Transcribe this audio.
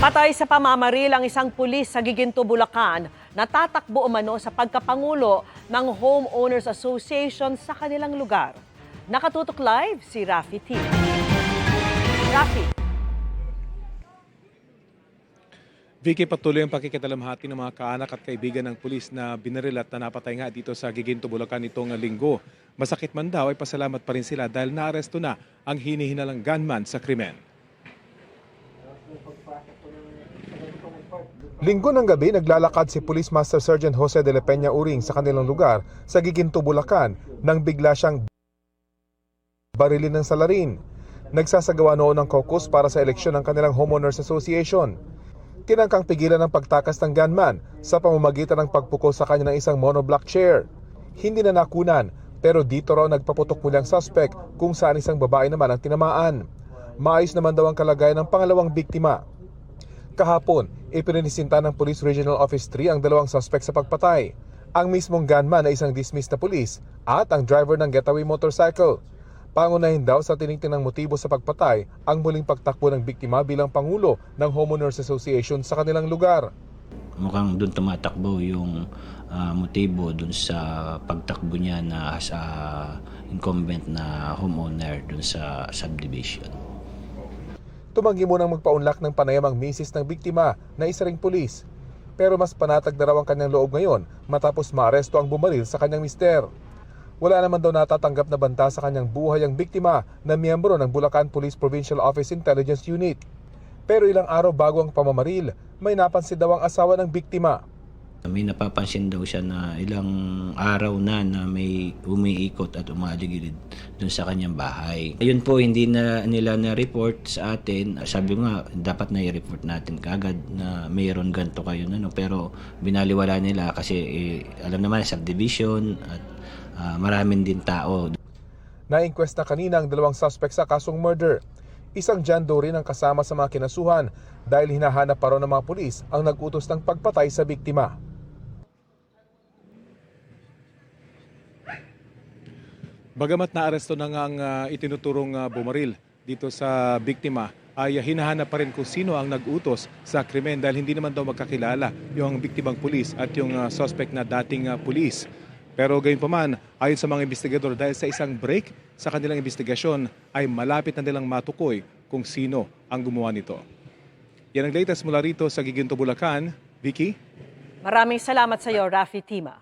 Patay sa pamamaril ang isang pulis sa Giginto, Bulacan na tatakbo umano sa pagkapangulo ng Homeowners Association sa kanilang lugar. Nakatutok live si Rafi T. Rafi. Vicky, patuloy ang pakikitalamhati ng mga kaanak at kaibigan ng pulis na binaril at napatay nga dito sa Giginto, Bulacan itong linggo. Masakit man daw ay pasalamat pa rin sila dahil naaresto na ang hinihinalang gunman sa krimen. Linggo ng gabi, naglalakad si Police Master Sergeant Jose de la Peña Uring sa kanilang lugar sa Giginto, Bulacan nang bigla siyang barilin ng salarin. Nagsasagawa noon ng caucus para sa eleksyon ng kanilang Homeowners Association. Tinangkang pigilan ang pagtakas ng gunman sa pamamagitan ng pagpukol sa kanya ng isang monoblock chair. Hindi na nakunan, pero dito raw nagpaputok muli ang suspect kung saan isang babae naman ang tinamaan. Maayos naman daw ang kalagayan ng pangalawang biktima. Kahapon, ipininisinta ng Police Regional Office 3 ang dalawang suspect sa pagpatay. Ang mismong gunman ay isang dismissed na pulis at ang driver ng getaway motorcycle. Pangunahin daw sa tinitingnan motibo sa pagpatay ang muling pagtakbo ng biktima bilang pangulo ng Homeowners Association sa kanilang lugar. Mukhang doon tumatakbo yung motibo doon sa pagtakbo niya na sa incumbent na homeowner doon sa subdivision. Tumanggi munang magpaunlak ng panayam ang misis ng biktima na isa ring pulis. Pero mas panatag na raw ang kanyang loob ngayon matapos maaresto ang bumaril sa kanyang mister. Wala naman daw natatanggap na banta sa kanyang buhay ang biktima na miyembro ng Bulacan Police Provincial Office Intelligence Unit. Pero ilang araw bago ang pamamaril, may napansin daw ang asawa ng biktima. May napapansin daw siya na ilang araw na may umiikot at umaligid doon sa kanyang bahay. Ayun po, hindi na nila na-report sa atin. Sabi nga, dapat na i-report natin kagad na mayroon ganito kayo. Pero binaliwala nila kasi alam naman, subdivision at maraming din tao. Na-inquest na kanina ang dalawang suspect sa kasong murder. Isang John Doe rin ang kasama sa mga kinasuhan dahil hinahanap pa raw ng mga pulis ang nag-utos ng pagpatay sa biktima. Bagamat naaresto na nga ang itinuturong bumaril dito sa biktima, ay hinahanap pa rin kung sino ang nag-utos sa krimen dahil hindi naman daw magkakilala yung biktimang pulis at yung suspect na dating pulis. Pero gayunpaman, ayon sa mga investigador, dahil sa isang break sa kanilang investigasyon ay malapit na nilang matukoy kung sino ang gumawa nito. Yan ang latest mula rito sa Giginto, Bulacan. Vicky? Maraming salamat sa iyo, Rafi Tima.